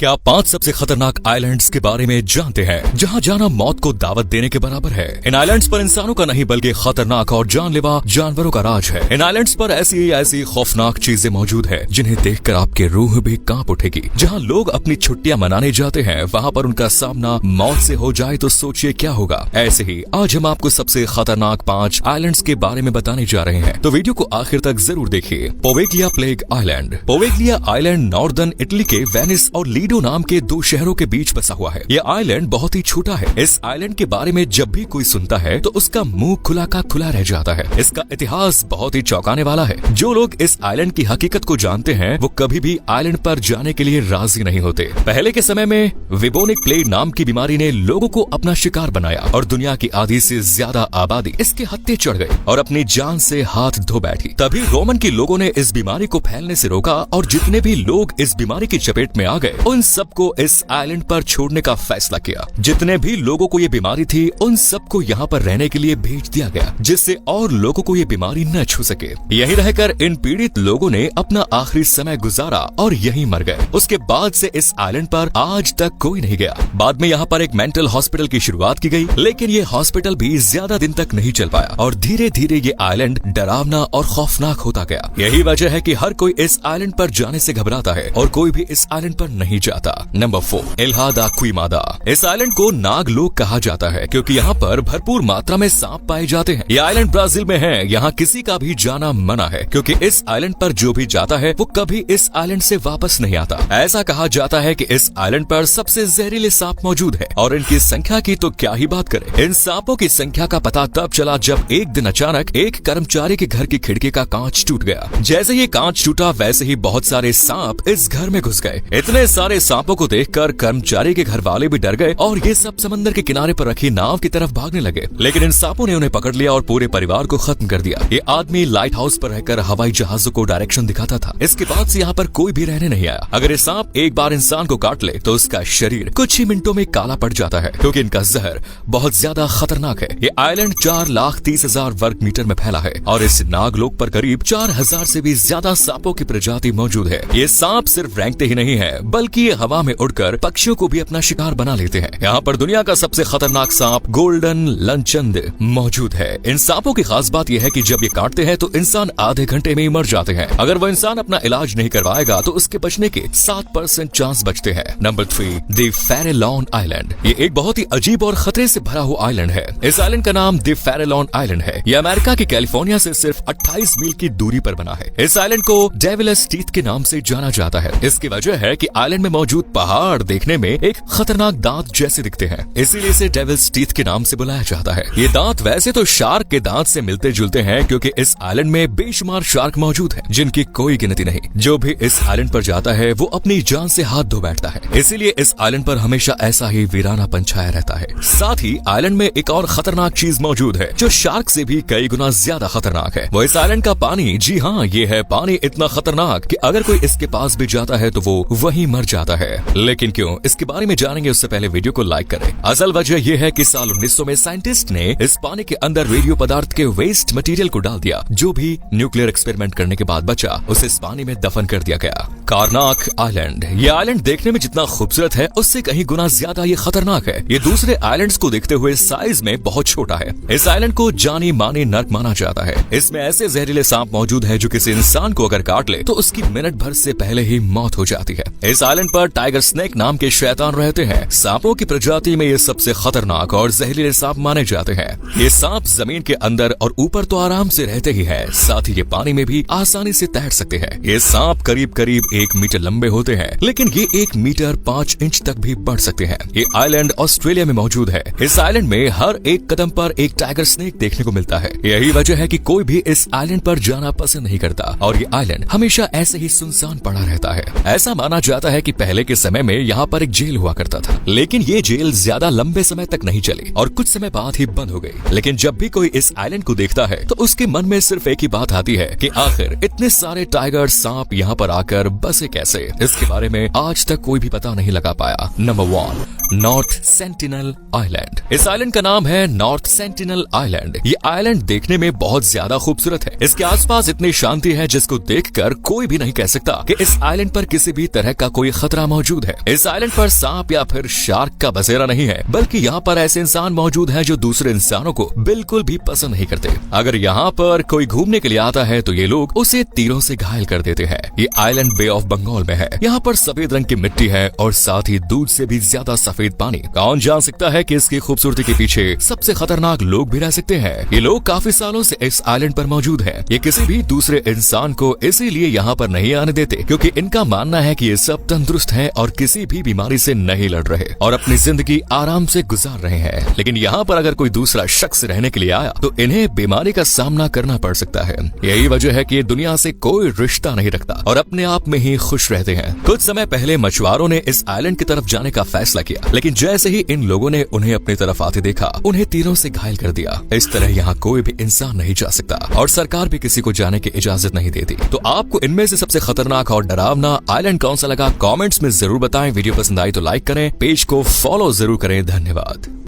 क्या 5 सबसे खतरनाक आइलैंड्स के बारे में जानते हैं जहां जाना मौत को दावत देने के बराबर है। इन आइलैंड्स पर इंसानों का नहीं बल्कि खतरनाक और जानलेवा जानवरों का राज है। इन आइलैंड्स पर ऐसी खौफनाक चीजें मौजूद है जिन्हें देखकर आपके रूह भी कांप उठेगी। जहां लोग अपनी छुट्टियां मनाने जाते हैं वहां पर उनका सामना मौत से हो जाए तो सोचिए क्या होगा। ऐसे ही आज हम आपको सबसे खतरनाक 5 आइलैंड्स के बारे में बताने जा रहे हैं, तो वीडियो को आखिर तक जरूर देखिए। Poveglia plague island. Poveglia island northern Italy के वेनिस और लीडो नाम के 2 शहरों के बीच बसा हुआ है। यह आइलैंड बहुत ही छोटा है। इस आइलैंड के बारे में जब भी कोई सुनता है तो उसका मुंह खुला का खुला रह जाता है। इसका इतिहास बहुत ही चौंकाने वाला है। जो लोग इस आइलैंड की हकीकत को जानते हैं वो कभी भी आइलैंड पर जाने के लिए राजी नहीं होते। पहले के समय में विबोनिक प्लेग नाम की बीमारी ने लोगों को अपना शिकार बनाया और दुनिया की आधी से ज्यादा आबादी इसके हत्थे चढ़ गई और अपनी जान से हाथ धो बैठी। तभी रोमन के लोगों ने इस बीमारी को फैलने से रोका और जितने भी लोग इस बीमारी की चपेट में आ गए उन सबको इस आइलैंड पर छोड़ने का फैसला किया। जितने भी लोगों को ये बीमारी थी उन सबको यहाँ पर रहने के लिए भेज दिया गया जिससे और लोगों को ये बीमारी न छू सके। यहीं रहकर इन पीड़ित लोगों ने अपना आखिरी समय गुजारा और यहीं मर गए। उसके बाद से इस आइलैंड पर आज तक कोई नहीं गया। बाद में यहाँ पर एक मेंटल हॉस्पिटल की शुरुआत की गई, लेकिन ये हॉस्पिटल भी ज्यादा दिन तक नहीं चल पाया और धीरे धीरे ये आइलैंड डरावना और खौफनाक होता गया। यही वजह है कि हर कोई इस आइलैंड पर जाने से घबराता है और कोई भी इस आइलैंड पर नहीं जाता। नंबर 4, इल्हा दा क्विमादा। इस आइलैंड को नागलोक कहा जाता है क्योंकि यहाँ पर भरपूर मात्रा में सांप पाए जाते हैं। ये आइलैंड ब्राजील में है। यहाँ किसी का भी जाना मना है क्योंकि इस आइलैंड पर जो भी जाता है वो कभी इस आइलैंड से वापस नहीं आता। ऐसा कहा जाता है कि इस आइलैंड पर सबसे जहरीले सांप मौजूद है और इनकी संख्या की तो क्या ही बात करें। इन सांपों की संख्या का पता तब चला जब एक दिन अचानक एक कर्मचारी के घर की खिड़की का कांच टूट गया। जैसे ये कांच टूटा वैसे ही बहुत सारे सांप इस घर में घुस गए। इतने सारे सांपों को देखकर कर्मचारी के घर वाले भी डर गए और ये सब समंदर के किनारे पर रखी नाव की तरफ भागने लगे, लेकिन इन सांपों ने उन्हें पकड़ लिया और पूरे परिवार को खत्म कर दिया। ये आदमी लाइट हाउस पर रहकर हवाई जहाजों को डायरेक्शन दिखाता था। इसके बाद से यहाँ पर कोई भी रहने नहीं आया। अगर ये सांप एक बार इंसान को काट ले तो उसका शरीर कुछ ही मिनटों में काला पड़ जाता है क्योंकि इनका जहर बहुत ज्यादा खतरनाक है। ये आइलैंड 4,30,000 वर्ग मीटर में फैला है और इस नागलोक पर करीब 4,000 से भी ज्यादा सांपों की प्रजाति मौजूद है। ये सांप सिर्फ रेंगते ही नहीं है बल्कि ये हवा में उड़कर पक्षियों को भी अपना शिकार बना लेते हैं। यहाँ पर दुनिया का सबसे खतरनाक सांप गोल्डन लंचंद मौजूद है। इन सांपों की खास बात यह है कि जब ये काटते हैं तो इंसान आधे घंटे में ही मर जाते हैं। अगर वो इंसान अपना इलाज नहीं करवाएगा तो उसके बचने के 7% चांस बचते हैं। Number 3, the Farallon island. ये एक बहुत ही अजीब और खतरे से भरा हुआ आइलैंड है। इस आइलैंड का नाम द फेरेलॉन आइलैंड है। ये अमेरिका के कैलिफोर्निया से सिर्फ 28 मील की दूरी पर बना है। इस आइलैंड को डेविल्स टीथ के नाम से जाना जाता है। इसकी वजह है कि आइलैंड में मौजूद पहाड़ देखने में एक खतरनाक दांत जैसे दिखते हैं, इसीलिए इसे डेविल्स टीथ के नाम से बुलाया जाता है। ये दांत वैसे तो शार्क के दांत से मिलते जुलते हैं क्योंकि इस आइलैंड में बेशुमार शार्क मौजूद हैं, जिनकी कोई गिनती नहीं। जो भी इस आइलैंड पर जाता है वो अपनी जान से हाथ धो बैठता है, इसीलिए इस आइलैंड पर हमेशा ऐसा ही वीरानापन छाया रहता है। साथ ही आइलैंड में एक और खतरनाक चीज मौजूद है जो शार्क से भी कई गुना ज्यादा खतरनाक है। वो इस आइलैंड का पानी। जी हाँ, ये है पानी इतना खतरनाक कि अगर कोई इसके पास भी जाता है तो वो वहीं मर जाता है। लेकिन क्यों, इसके बारे में जानेंगे उससे पहले वीडियो को लाइक करें। असल वजह यह है कि साल 1900 में साइंटिस्ट ने इस पानी के अंदर रेडियो पदार्थ के वेस्ट मटेरियल को डाल दिया। जो भी न्यूक्लियर एक्सपेरिमेंट करने के बाद बचा उसे इस पानी में दफन कर दिया गया। कारनाक आइलैंड। ये आइलैंड देखने में जितना खूबसूरत है उससे कहीं गुना ज्यादा ये खतरनाक है। ये दूसरे आइलैंड्स को देखते हुए साइज में बहुत छोटा है। इस आइलैंड को जानी मानी नर्क माना जाता है। इसमें ऐसे जहरीले सांप मौजूद है जो किसी इंसान को अगर काट ले तो उसकी मिनट भर से पहले ही मौत हो जाती है। इस आइलैंड पर टाइगर स्नेक नाम के शैतान रहते हैं। सांपों की प्रजाति में ये सबसे खतरनाक और जहरीले सांप माने जाते हैं। ये सांप जमीन के अंदर और ऊपर तो आराम से रहते ही है, साथ ही ये पानी में भी आसानी से तैर सकते हैं। ये सांप करीब करीब 1 मीटर लंबे होते हैं, लेकिन ये 1 मीटर 5 इंच तक भी बढ़ सकते हैं। ये आइलैंड ऑस्ट्रेलिया में मौजूद है। इस आइलैंड में हर एक कदम पर एक टाइगर स्नेक देखने को मिलता है। यही वजह है कि कोई भी इस आइलैंड पर जाना पसंद नहीं करता और ये आइलैंड हमेशा ऐसे ही सुनसान पड़ा रहता है। ऐसा माना जाता है कि पहले के समय में यहाँ पर एक जेल हुआ करता था, लेकिन ये जेल ज्यादा लंबे समय तक नहीं चली और कुछ समय बाद ही बंद हो गई। लेकिन जब भी कोई इस आइलैंड को देखता है तो उसके मन में सिर्फ एक ही बात आती है कि आखिर इतने सारे टाइगर सांप यहाँ पर आकर बसे कैसे। इसके बारे में आज तक कोई भी पता नहीं लगा पाया। Number 1, north sentinel island. इस आइलैंड का नाम है नॉर्थ सेंटिनल आइलैंड। ये आइलैंड देखने में बहुत ज्यादा खूबसूरत है। इसके आसपास इतनी शांति है जिसको देखकर कोई भी नहीं कह सकता कि इस आइलैंड पर किसी भी तरह का कोई खतरा मौजूद है। इस आइलैंड पर सांप या फिर शार्क का बसेरा नहीं है, बल्कि यहाँ पर ऐसे इंसान मौजूद हैं जो दूसरे इंसानों को बिल्कुल भी पसंद नहीं करते। अगर यहाँ पर कोई घूमने के लिए आता है तो ये लोग उसे तीरों से घायल कर देते हैं। ये आइलैंड बे ऑफ बंगाल में है। यहाँ पर सफेद रंग की मिट्टी है और साथ ही दूध से भी ज्यादा सफेद पानी। कौन जान सकता है कि इसकी खूबसूरती के पीछे सबसे खतरनाक लोग भी रह सकते हैं। ये लोग काफी सालों से इस आइलैंड पर मौजूद हैं। ये किसी भी दूसरे इंसान को इसीलिए यहाँ पर नहीं आने देते क्योंकि इनका मानना है कि ये सब तंदुरुस्त हैं और किसी भी बीमारी से नहीं लड़ रहे और अपनी जिंदगी आराम से गुजार रहे हैं। लेकिन यहाँ पर अगर कोई दूसरा शख्स रहने के लिए आया तो इन्हें बीमारी का सामना करना पड़ सकता है। यही वजह है कि ये दुनिया से कोई रिश्ता नहीं रखता और अपने आप में ही खुश रहते हैं। कुछ समय पहले मछुआरों ने इस आइलैंड की तरफ जाने का फैसला किया, लेकिन जैसे ही इन लोगों ने उन्हें अपनी तरफ आते देखा, उन्हें तीरों से घायल कर दिया। इस तरह यहाँ कोई भी इंसान नहीं जा सकता और सरकार भी किसी को जाने की इजाजत नहीं देती। तो आपको इनमें से सबसे खतरनाक और डरावना आइलैंड कौन सा लगा, कमेंट्स में जरूर बताएं। वीडियो पसंद आई तो लाइक करें, पेज को फॉलो जरूर करें। धन्यवाद।